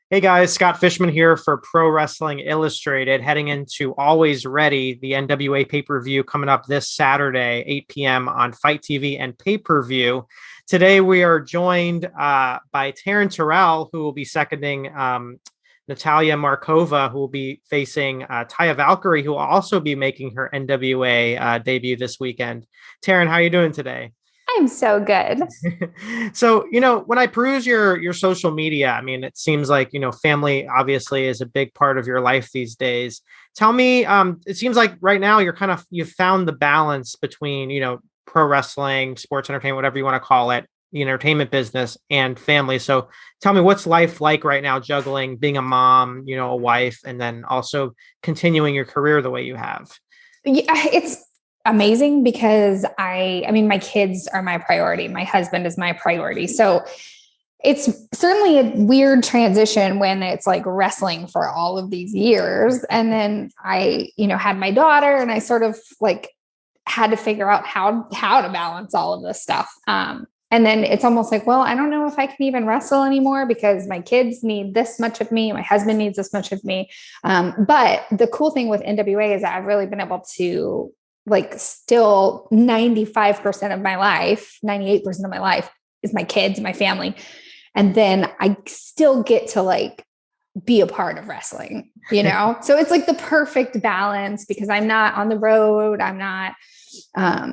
Hey guys, Scott Fishman here for Pro Wrestling Illustrated, heading into Alwayz Ready, the NWA pay-per-view coming up this Saturday, 8 p.m. on Fight TV and pay-per-view. Today we are joined by Taryn Terrell, who will be seconding Natalia Markova, who will be facing Taya Valkyrie, who will also be making her NWA debut this weekend. Taryn, how are you doing today? I'm so good. So, when I peruse your social media, I mean, it seems like, family obviously is a big part of your life these days. Tell me, it seems like right now you've found the balance between, pro wrestling, sports entertainment, whatever you want to call it, the entertainment business and family. So tell me, what's life like right now, juggling being a mom, a wife, and then also continuing your career the way you have? Yeah, it's amazing because I mean, my kids are my priority. My husband is my priority. So it's certainly a weird transition when it's like wrestling for all of these years. And then I had my daughter and I sort of like had to figure out how to balance all of this stuff. And then it's almost like, well, I don't know if I can even wrestle anymore because my kids need this much of me. My husband needs this much of me. But the cool thing with NWA is that I've really been able to like still 95% of my life, 98% of my life is my kids, my family. And then I still get to like be a part of wrestling, So it's like the perfect balance because I'm not on the road. I'm not,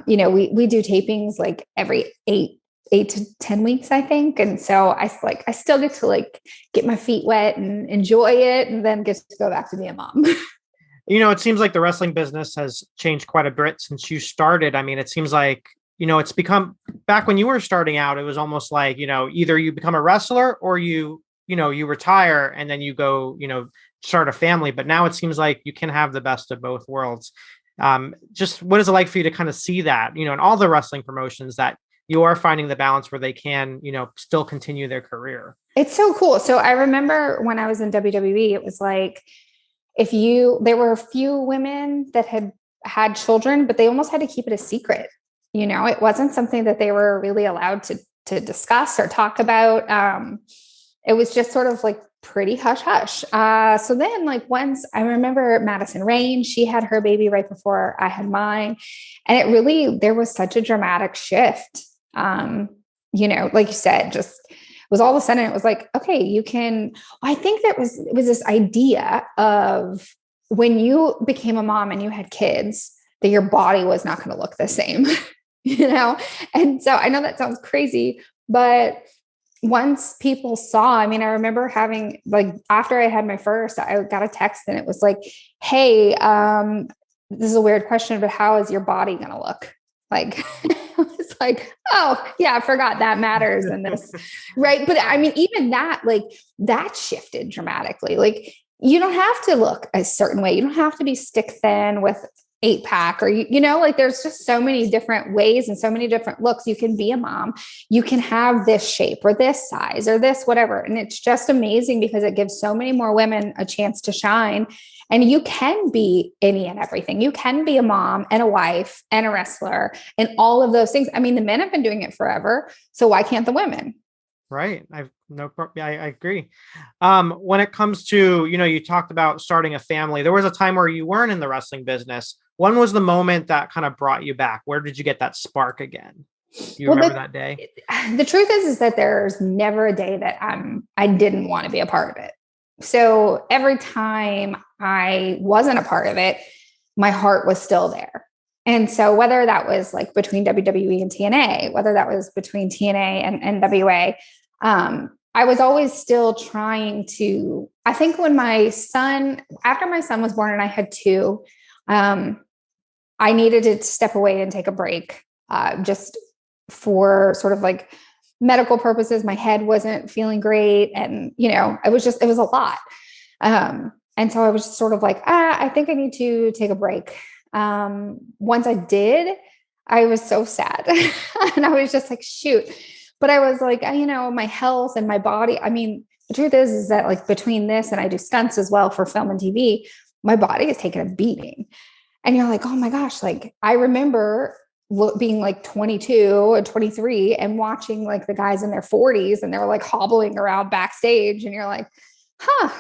we do tapings like every eight to 10 weeks, I think. And so I still get to like get my feet wet and enjoy it and then get to go back to being a mom. It seems like the wrestling business has changed quite a bit since you started. I mean, it seems like, it's become back when you were starting out, it was almost like, either you become a wrestler or you retire and then you go, start a family. But now it seems like you can have the best of both worlds. Just what is it like for you to kind of see that, in all the wrestling promotions that you are finding the balance where they can, still continue their career? It's so cool. So I remember when I was in WWE, it was like, there were a few women that had children, but they almost had to keep it a secret. It wasn't something that they were really allowed to discuss or talk about. It was just sort of like pretty hush hush. So then like once I remember Madison Rain, she had her baby right before I had mine. And there was such a dramatic shift. Like you said, just was all of a sudden it was like, okay, you can, I think it was this idea of when you became a mom and you had kids, that your body was not going to look the same, And so I know that sounds crazy, but once people saw, I mean, I remember having like, after I had my first, I got a text and it was like, hey, this is a weird question, but how is your body going to look? Like, it's like, oh yeah, I forgot that matters in this. Right. But I mean, even that, like that shifted dramatically. Like you don't have to look a certain way. You don't have to be stick thin with 8-pack or, like there's just so many different ways and so many different looks. You can be a mom. You can have this shape or this size or this, whatever. And it's just amazing because it gives so many more women a chance to shine. And you can be any and everything. You can be a mom and a wife and a wrestler and all of those things. I mean, the men have been doing it forever. So why can't the women? Right. I agree. When it comes to, you talked about starting a family, there was a time where you weren't in the wrestling business. When was the moment that kind of brought you back? Where did you get that spark again? Do you remember that day? The truth is that there's never a day that I didn't want to be a part of it. So every time I wasn't a part of it, my heart was still there. And so whether that was like between WWE and TNA, whether that was between TNA and NWA, I was always still trying to, I think after my son was born and I had two, I needed to step away and take a break, just for sort of like medical purposes. My head wasn't feeling great. And, it was a lot. And so I was just sort of like, I think I need to take a break. Once I did, I was so sad and I was just like, shoot. But I was like, my health and my body. I mean, the truth is that like between this and I do stunts as well for film and TV, my body is taking a beating. And you're like, oh my gosh, like I remember being like 22 or 23 and watching like the guys in their 40s and they're like hobbling around backstage. And you're like,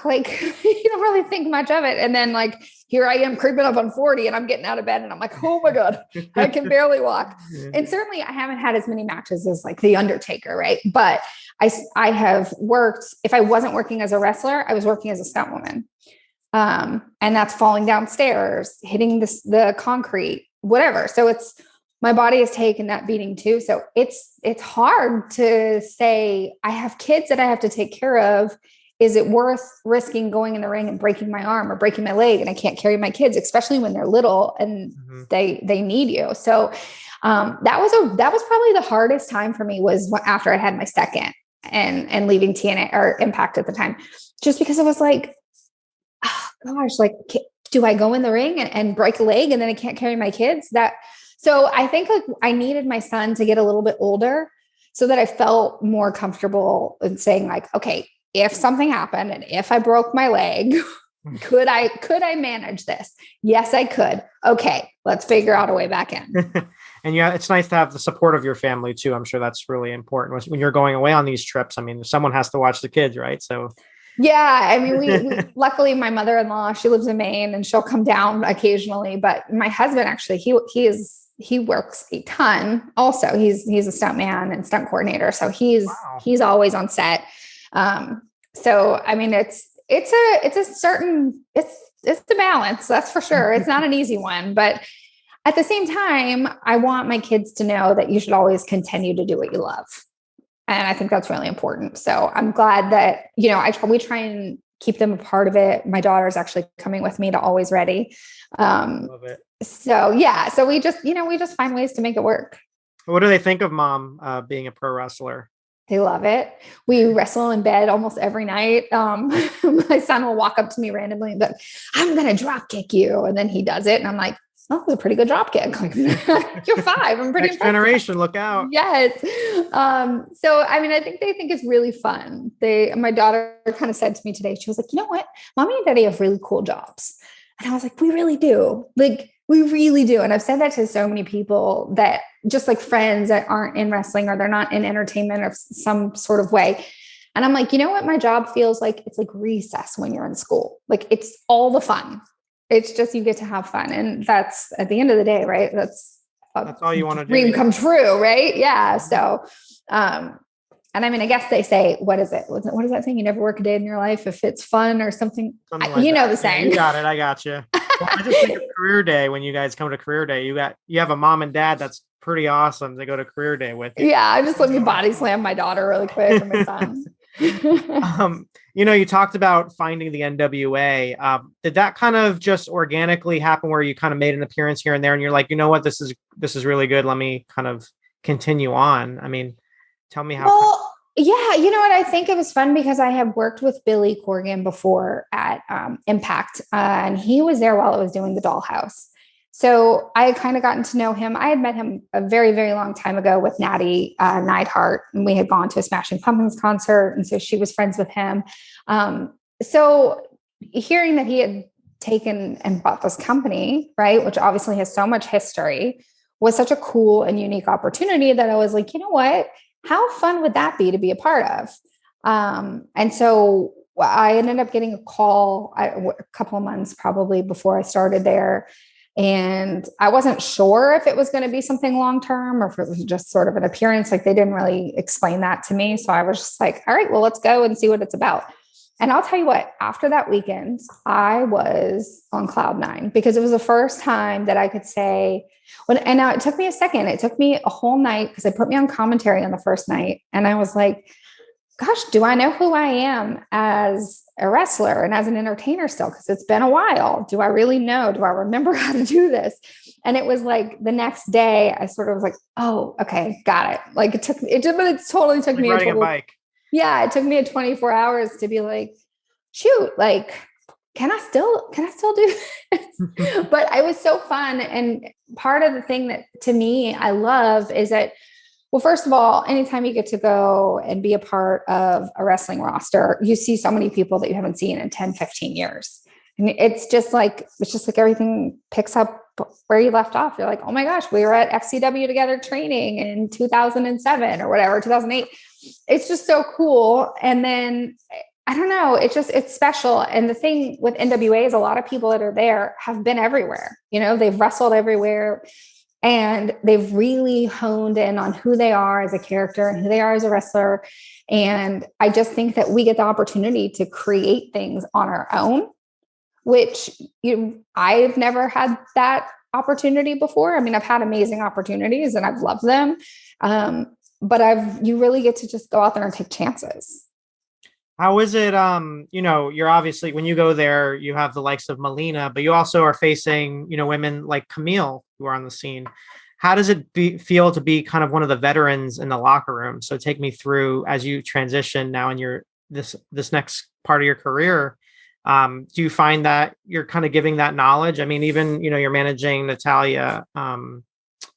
like you don't really think much of it. And then like, here I am creeping up on 40 and I'm getting out of bed and I'm like, oh my God, I can barely walk. And certainly I haven't had as many matches as like the Undertaker. Right. But I have worked, if I wasn't working as a wrestler, I was working as a stunt woman. And that's falling downstairs, hitting the concrete, whatever. So my body has taken that beating too. So it's hard to say, I have kids that I have to take care of. Is it worth risking going in the ring and breaking my arm or breaking my leg? And I can't carry my kids, especially when they're little and they need you. So, that was probably the hardest time for me was after I had my second and leaving TNA or Impact at the time, just because it was like, oh gosh, like, do I go in the ring and break a leg and then I can't carry my kids? So I think like I needed my son to get a little bit older so that I felt more comfortable in saying like, okay, if something happened and if I broke my leg, could I manage this? Yes, I could. Okay, let's figure out a way back in. And yeah, it's nice to have the support of your family too. I'm sure that's really important when you're going away on these trips. I mean, someone has to watch the kids, right? So yeah, I mean, we luckily my mother-in-law, she lives in Maine and she'll come down occasionally, but my husband actually, he works a ton also. He's a stunt man and stunt coordinator. So he's always on set. So I mean, it's a balance. That's for sure. It's not an easy one, but at the same time, I want my kids to know that you should always continue to do what you love. And I think that's really important. So I'm glad that, we try and keep them a part of it. My daughter's actually coming with me to Alwayz Ready. Love it. So yeah, so we just find ways to make it work. What do they think of mom being a pro wrestler? They love it. We wrestle in bed almost every night. My son will walk up to me randomly and be like, I'm going to drop kick you. And then he does it. And I'm like, oh, it's a pretty good drop kick. Like, you're 5. I'm pretty Next generation, look out. Yes. So, I mean, I think they think it's really fun. My daughter kind of said to me today, she was like, you know what? Mommy and Daddy have really cool jobs. And I was like, we really do. Like, we really do. And I've said that to so many people that just like friends that aren't in wrestling or they're not in entertainment of some sort of way. And I'm like, you know what? My job feels like it's like recess when you're in school. Like it's all the fun. It's just, you get to have fun. And that's at the end of the day, right? That's all you want to do. Dream come true. Right. Yeah. So, and I mean, I guess they say, what is it? What is that thing? You never work a day in your life if it's fun or something. The saying. You got it. I got you. Well, I just think of career day. When you guys come to career day, you have a mom and dad that's pretty awesome to go to career day with you. Yeah, I just let me body slam my daughter really quick and my son. You talked about finding the NWA. Did that kind of just organically happen where you kind of made an appearance here and there and you're like, you know what, this is really good. Let me kind of continue on. I mean, tell me how. Well, yeah, you know what? I think it was fun because I had worked with Billy Corgan before at Impact, and he was there while I was doing the Dollhouse. So I had kind of gotten to know him. I had met him a very, very long time ago with Natty Neidhart, and we had gone to a Smashing Pumpkins concert. And so she was friends with him. So hearing that he had taken and bought this company, right, which obviously has so much history, was such a cool and unique opportunity that I was like, you know what? How fun would that be to be a part of? And so I ended up getting a call a couple of months probably before I started there. And I wasn't sure if it was going to be something long-term or if it was just sort of an appearance. Like they didn't really explain that to me. So I was just like, all right, well, let's go and see what it's about. And I'll tell you what, after that weekend, I was on cloud 9 because it was the first time that I could say, and now it took me a second. It took me a whole night because they put me on commentary on the first night. And I was like, gosh, do I know who I am as a wrestler and as an entertainer still? Because it's been a while. Do I really know? Do I remember how to do this? And it was like the next day, I sort of was like, oh, okay, got it. Like it totally took me riding a bike. Yeah, it took me 24 hours to be like, shoot, like, can I still do this? But it was so fun. And part of the thing that to me, I love is that, well, first of all, anytime you get to go and be a part of a wrestling roster, you see so many people that you haven't seen in 10, 15 years. And it's just like everything picks up where you left off. You're like, oh my gosh, we were at FCW together training in 2007 or whatever, 2008. It's just so cool. And then I don't know. It's special. And the thing with NWA is a lot of people that are there have been everywhere. They've wrestled everywhere and they've really honed in on who they are as a character and who they are as a wrestler. And I just think that we get the opportunity to create things on our own, which I've never had that opportunity before. I mean, I've had amazing opportunities and I've loved them. But you really get to just go out there and take chances. How is it? You're obviously, when you go there, you have the likes of Melina, but you also are facing, women like Kamille who are on the scene. How does it feel to be kind of one of the veterans in the locker room? So take me through as you transition now in this next part of your career. Do you find that you're kind of giving that knowledge? I mean, even, you're managing Natalia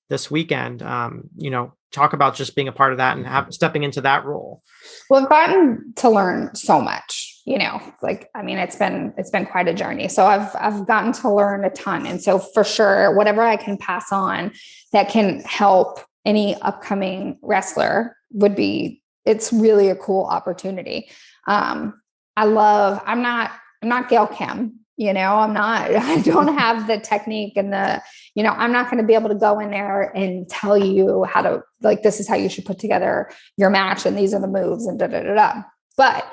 this weekend, talk about just being a part of that and stepping into that role. Well, I've gotten to learn so much, it's been quite a journey. So I've gotten to learn a ton. And so for sure, whatever I can pass on that can help any upcoming wrestler it's really a cool opportunity. I'm not Gail Kim, I don't have the technique and I'm not going to be able to go in there and tell you how to, this is how you should put together your match. And these are the moves and But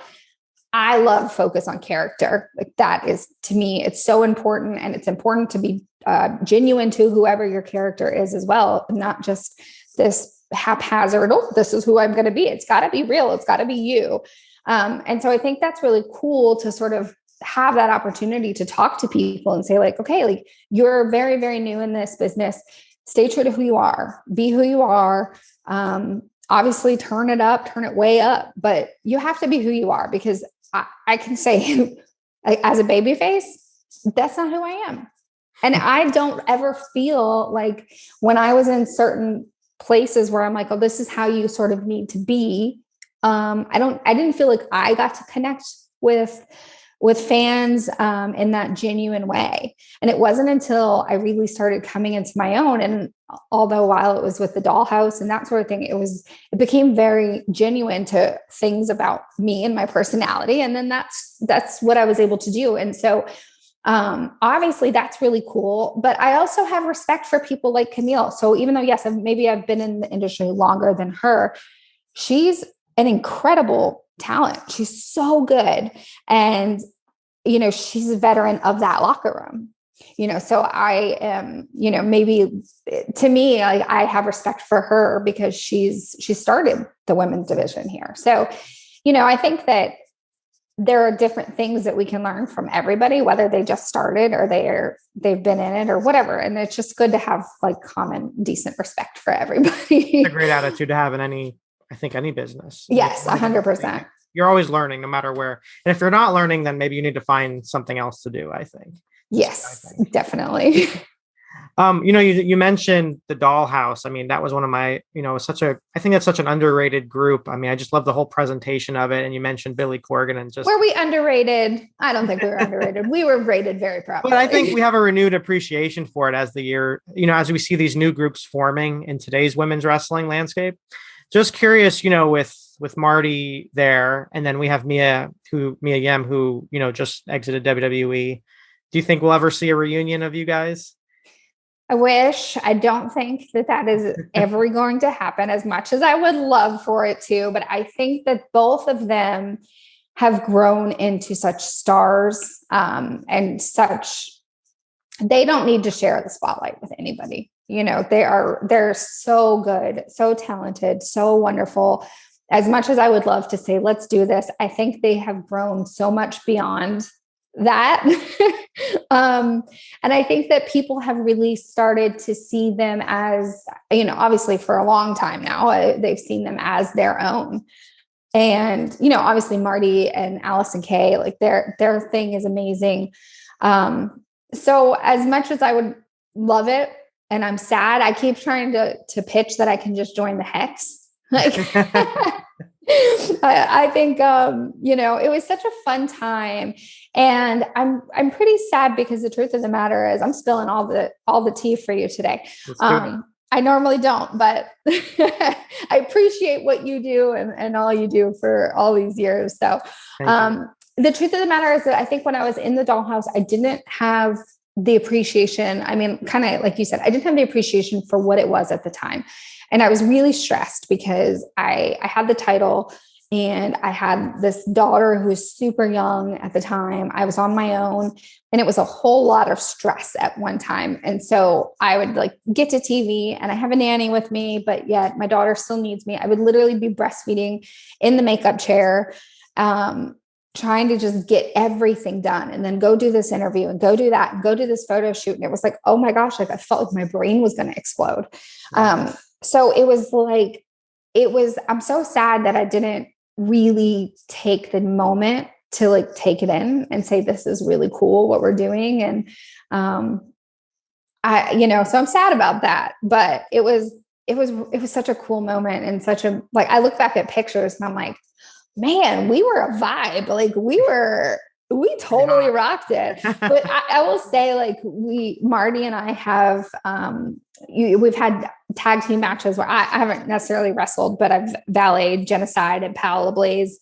I love focus on character. That is, to me, it's so important. And it's important to be genuine to whoever your character is as well. Not just this haphazard, this is who I'm going to be. It's got to be real. It's got to be you. And so I think that's really cool to sort of have that opportunity to talk to people and say okay, you're very, very new in this business. Stay true to who you are, be who you are. Obviously turn it way up, but you have to be who you are, because I can say as a baby face, that's not who I am. And I don't ever feel like when I was in certain places where I'm oh, this is how you sort of need to be. I didn't feel like I got to connect with fans in that genuine way. And it wasn't until I really started coming into my own. And although while it was with the Dollhouse and that sort of thing, it became very genuine to things about me and my personality. And then that's what I was able to do. And so obviously that's really cool, but I also have respect for people like Kamille. So even though, yes, maybe I've been in the industry longer than her, she's an incredible talent. She's so good. And, she's a veteran of that locker room, so I am, maybe to me, I have respect for her because she started the women's division here. So, I think that there are different things that we can learn from everybody, whether they just started or they've been in it or whatever. And it's just good to have common, decent respect for everybody. It's a great attitude to have in any business. Yes, 100%. You're always learning no matter where. And if you're not learning, then maybe you need to find something else to do, I think. Yes, definitely. You mentioned the Dollhouse. I mean, that was one of my, I think that's such an underrated group. I mean, I just love the whole presentation of it. And you mentioned Billy Corgan and just. Were we underrated? I don't think we were underrated. We were rated very properly. But I think we have a renewed appreciation for it as the year, as we see these new groups forming in today's women's wrestling landscape. Just curious, with Marty there, and then we have Mia Yim, who, just exited WWE. Do you think we'll ever see a reunion of you guys? I wish. I don't think that is ever going to happen, as much as I would love for it to, but I think that both of them have grown into such stars, and they don't need to share the spotlight with anybody. They're so good, so talented, so wonderful. As much as I would love to say, let's do this, I think they have grown so much beyond that. And I think that people have really started to see them as, obviously for a long time now, they've seen them as their own. And, obviously Marty and Allison Kay, their thing is amazing. So as much as I would love it, and I'm sad, I keep trying to pitch that I can just join the Hex. I think, it was such a fun time, and I'm pretty sad because the truth of the matter is I'm spilling all the tea for you today. I normally don't, but I appreciate what you do and all you do for all these years. So, the truth of the matter is that I think when I was in the Dollhouse, I didn't have the appreciation. I mean, kind of like you said, I didn't have the appreciation for what it was at the time. And I was really stressed because I had the title and I had this daughter who was super young at the time. I was on my own and it was a whole lot of stress at one time. And so I would like get to TV and I have a nanny with me, but yet my daughter still needs me. I would literally be breastfeeding in the makeup chair, trying to just get everything done and then go do this interview and go do that and go do this photo shoot. And it was like, oh my gosh, like I felt like my brain was going to explode. So it was like, I'm so sad that I didn't really take the moment to like take it in and say, this is really cool what we're doing. And, so I'm sad about that, but it was such a cool moment and such a, like, I look back at pictures and I'm like, man, we were a vibe. Like we totally rocked it. But I will say, like, Marty and I have, we've had tag team matches where I haven't necessarily wrestled, but I've valeted Genocide and Alwayz,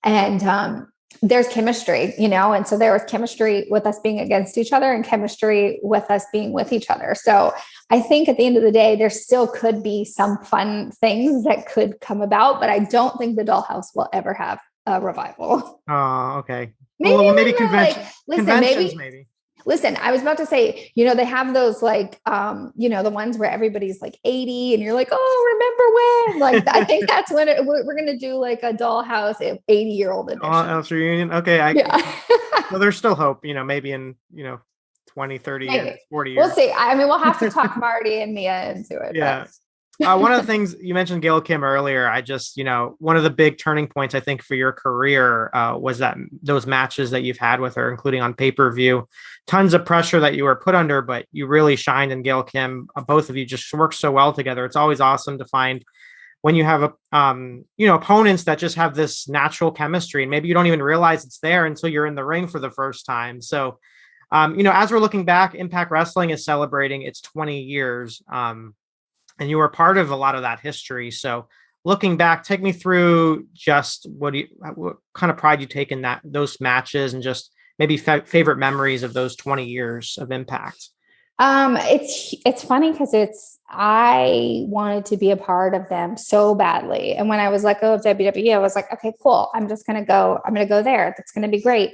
and there's chemistry, and so there was chemistry with us being against each other and chemistry with us being with each other. So I think at the end of the day, there still could be some fun things that could come about, but I don't think the Dollhouse will ever have a revival. Oh, okay. Maybe conventions, maybe. Listen, I was about to say, they have those like, the ones where everybody's like 80 and you're like, oh, remember when? Like, I think that's when we're going to do like a Dollhouse 80-year-old edition. Dollhouse reunion. Okay. Well, there's still hope, maybe in, 20, 30 years, 40 years. We'll see. I mean, we'll have to talk Marty and Mia into it. Yeah. One of the things you mentioned, Gail Kim, earlier, I just, one of the big turning points, I think, for your career was that those matches that you've had with her, including on pay-per-view, tons of pressure that you were put under, but you really shined. And Gail Kim, both of you just work so well together. It's always awesome to find when you have opponents that just have this natural chemistry, and maybe you don't even realize it's there until you're in the ring for the first time. So, as we're looking back, Impact Wrestling is celebrating its 20 years. And you were part of a lot of that history. So looking back, take me through just what kind of pride you take in those matches and just maybe favorite memories of those 20 years of Impact. It's funny because I wanted to be a part of them so badly. And when I was let go of WWE, I was like, okay, cool. I'm going to go there. That's going to be great.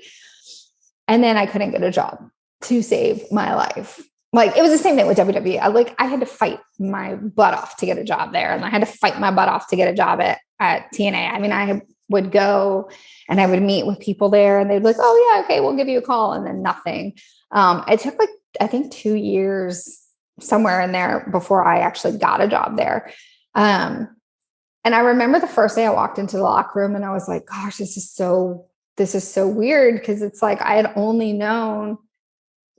And then I couldn't get a job to save my life. Like, it was the same thing with WWE. I had to fight my butt off to get a job there. And I had to fight my butt off to get a job at TNA. I mean, I would go and I would meet with people there and they'd be like, oh yeah, okay, we'll give you a call. And then nothing. It took like, I think 2 years somewhere in there before I actually got a job there. And I remember the first day I walked into the locker room and I was like, gosh, this is so weird. Cause it's like, I had only known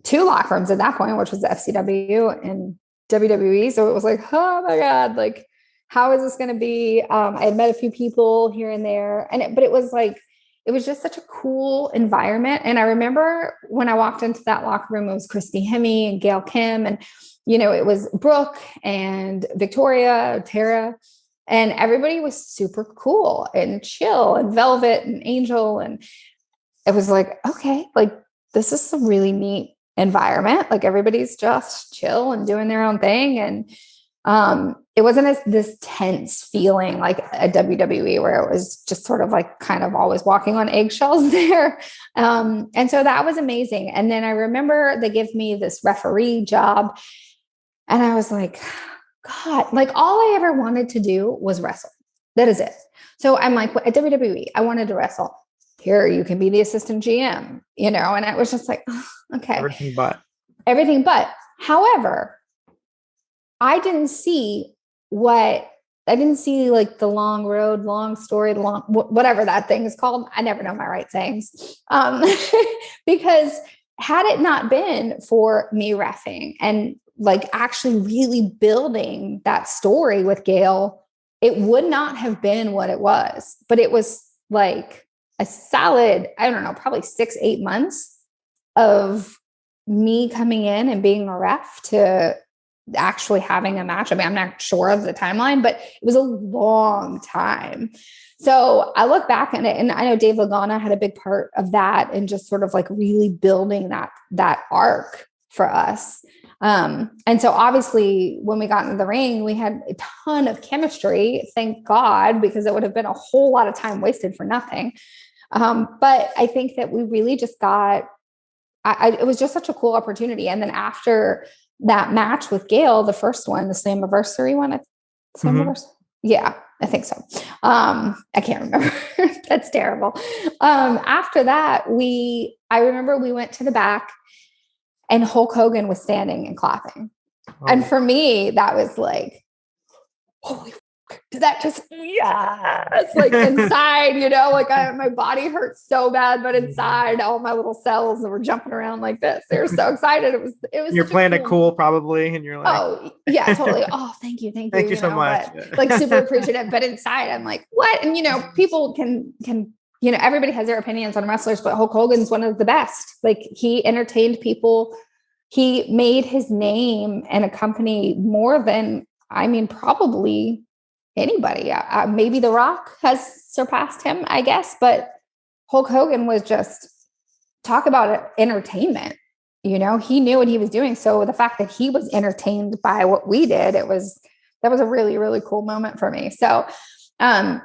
2 locker rooms at that point, which was the FCW and WWE. So it was like, oh my God, like, how is this going to be? I had met a few people here and there, but it was like, it was just such a cool environment. And I remember when I walked into that locker room, it was Christy Hemme and Gail Kim. And, it was Brooke and Victoria, Tara, and everybody was super cool and chill and Velvet and Angel. And it was like, okay, like, this is a really neat environment. Like, everybody's just chill and doing their own thing. And it wasn't this tense feeling like a WWE where it was just sort of like kind of always walking on eggshells there. And so that was amazing. And then I remember they gave me this referee job and I was like, God, like, all I ever wanted to do was wrestle. That is it. So I'm like, at WWE, I wanted to wrestle. Here, you can be the assistant GM, and I was just like, oh, okay. Everything but. However, I didn't see like the long road, long story, whatever that thing is called. I never know my right sayings. Because had it not been for me reffing and like actually really building that story with Gail, it would not have been what it was. But it was like a solid, I don't know, probably 6-8 months of me coming in and being a ref to actually having a match. I mean, I'm not sure of the timeline, but it was a long time. So I look back at it, and I know Dave Lagana had a big part of that, and just sort of like really building that arc for us. And so obviously when we got into the ring, we had a ton of chemistry, thank God, because it would have been a whole lot of time wasted for nothing. But I think that we really just got, it was just such a cool opportunity. And then after that match with Gail, the first one, the Slammiversary one, yeah, I think so. I can't remember. That's terrible. After that, I remember we went to the back and Hulk Hogan was standing and clapping. Oh. And for me, that was like, holy fuck, did that just, yes, like inside, like my body hurt so bad, but inside all my little cells were jumping around like this. They were so excited. It was. You're playing it cool probably. And you're like, oh yeah, totally. Oh, thank you. Thank you so much. But, like super appreciative, but inside I'm like, what? And people can, everybody has their opinions on wrestlers, but Hulk Hogan's one of the best. Like he entertained people. He made his name and a company more than, probably anybody. Maybe The Rock has surpassed him, I guess, but Hulk Hogan was just, talk about entertainment. He knew what he was doing. So the fact that he was entertained by what we did, that was a really, really cool moment for me. So, I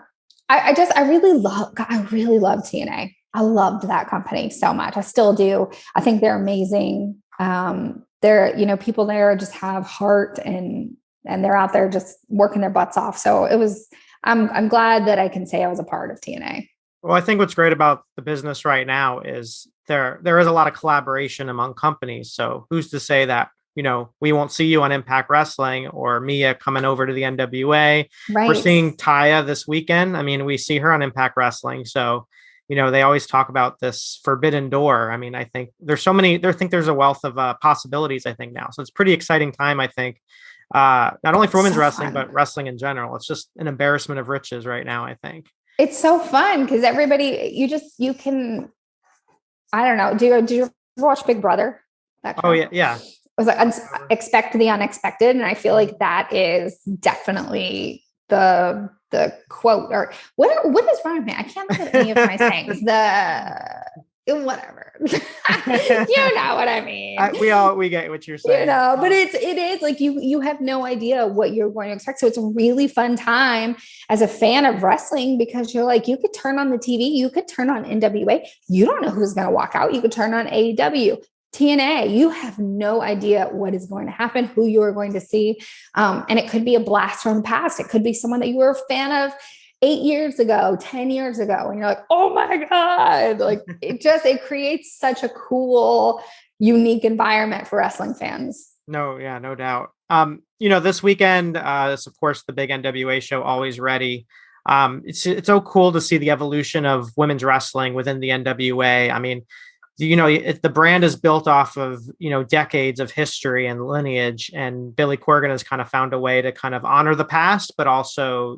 really love TNA. I loved that company so much. I still do. I think they're amazing. They're, people there just have heart and they're out there just working their butts off. So I'm glad that I can say I was a part of TNA. Well, I think what's great about the business right now is there is a lot of collaboration among companies. So who's to say that, we won't see you on Impact Wrestling or Mia coming over to the NWA. Right. We're seeing Taya this weekend. We see her on Impact Wrestling. So, they always talk about this forbidden door. I think there's there's a wealth of possibilities, I think now. So it's pretty exciting time, I think, not only for women's wrestling, but wrestling in general. It's just an embarrassment of riches right now, I think. It's so fun because everybody, you can, I don't know. Do you watch Big Brother? Oh yeah. Yeah. It was like expect the unexpected. And I feel like that is definitely the quote, or what is wrong with me? I can't look at any of my sayings. Whatever. You know what I mean? We get what you're saying. But it is like you have no idea what you're going to expect. So it's a really fun time as a fan of wrestling because you're like, you could turn on the TV, you could turn on NWA. You don't know who's going to walk out. You could turn on AEW. TNA, you have no idea what is going to happen, who you are going to see. And it could be a blast from the past. It could be someone that you were a fan of 8 years ago, 10 years ago. And you're like, oh my God. Like it creates such a cool, unique environment for wrestling fans. No, yeah, no doubt. This weekend, is of course the big NWA show, Alwayz Ready. It's so cool to see the evolution of women's wrestling within the NWA. The brand is built off of, decades of history and lineage, and Billy Corgan has kind of found a way to kind of honor the past, but also,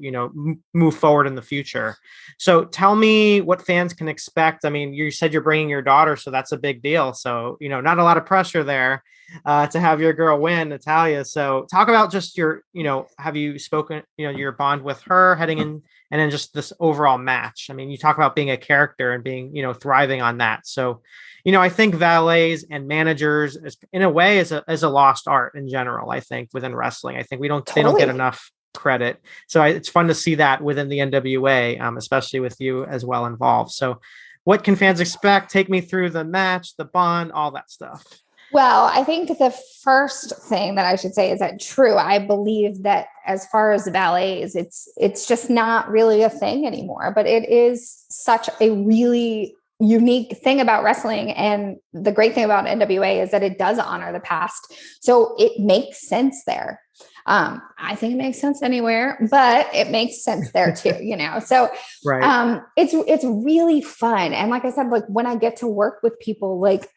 move forward in the future. So tell me what fans can expect. You said you're bringing your daughter, so that's a big deal. So, not a lot of pressure there to have your girl win, Natalia. So talk about just your, have you spoken, your bond with her heading in, and then just this overall match. You talk about being a character and being, thriving on that. So, I think valets and managers in a way is a lost art in general. I think within wrestling, I think they don't get enough credit. So it's fun to see that within the NWA, especially with you as well involved. So what can fans expect? Take me through the match, the bond, all that stuff. Well, I think the first thing that I should say is that I believe that as far as the ballets, it's just not really a thing anymore, but it is such a really unique thing about wrestling. And the great thing about NWA is that it does honor the past. So it makes sense there. I think it makes sense anywhere, but it makes sense there too, So right. It's really fun. And like I said, like when I get to work with people like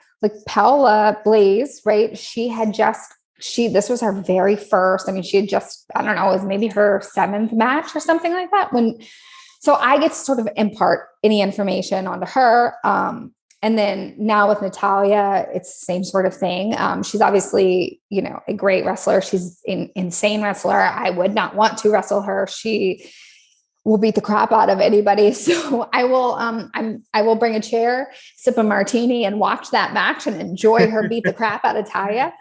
Paula Blaze, right? This was her very first, she had just, I don't know, it was maybe her 7th match or something like that. So I get to sort of impart any information onto her. And then now with Natalia, it's the same sort of thing. She's obviously, a great wrestler. She's an insane wrestler. I would not want to wrestle her. She will beat the crap out of anybody. So I will bring a chair, sip a martini, and watch that match and enjoy her beat the crap out of Taya.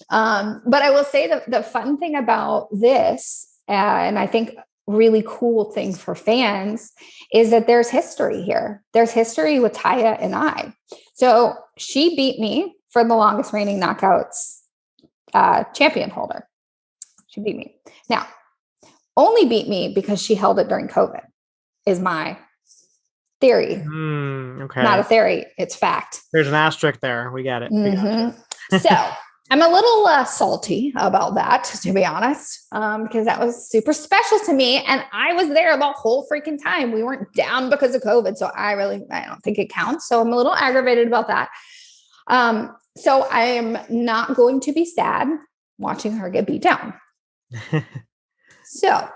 But I will say that the fun thing about this, and I think really cool thing for fans, is that there's history here. There's history with Taya and I. So she beat me for the longest reigning Knockouts champion holder. She beat me. Now, only beat me because she held it during COVID, is my theory. Okay. Not a theory, it's fact. There's an asterisk there. We got it. So I'm a little salty about that, to be honest, because that was super special to me. And I was there the whole freaking time. We weren't down because of COVID. So I don't think it counts. So I'm a little aggravated about that. So I am not going to be sad watching her get beat down. So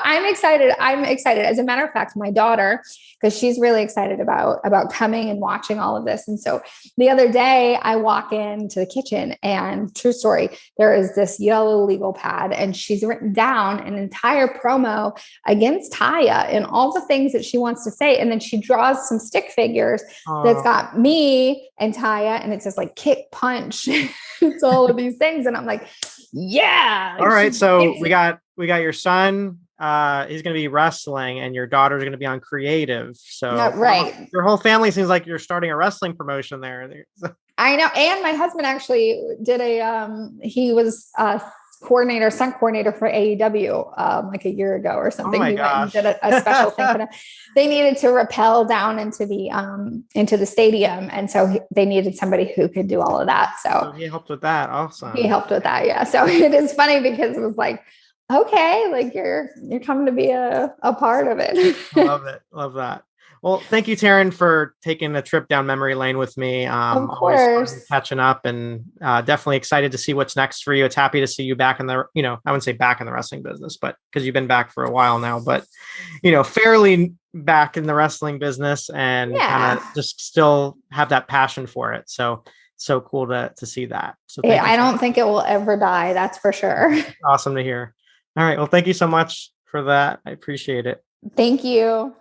I'm excited. As a matter of fact, my daughter, because she's really excited about coming and watching all of this. And so the other day I walk into the kitchen, and true story, there is this yellow legal pad, and she's written down an entire promo against Taya and all the things that she wants to say. And then she draws some stick figures that's got me and Taya, and it says like kick, punch. It's all of these things. And I'm like, yeah. All right. So we got your son. He's going to be wrestling, and your daughter's going to be on creative. So right. Your whole family seems like you're starting a wrestling promotion there. I know. And my husband actually did he was stunt coordinator for AEW like a year ago or something. He went and did a special thing for them. They needed to rappel down into the stadium. And so they needed somebody who could do all of that. So he helped with that. Awesome. He helped with that. Yeah. So it is funny because it was like, okay, like you're coming to be a part of it. I love it. Love that. Well, thank you, Taryn, for taking a trip down memory lane with me. Of course. Catching up, and definitely excited to see what's next for you. It's happy to see you back in the, I wouldn't say back in the wrestling business, but because you've been back for a while now, but, fairly back in the wrestling business, and kind of just still have that passion for it. So cool to see that. So I don't think it will ever die. That's for sure. Awesome to hear. All right. Well, thank you so much for that. I appreciate it. Thank you.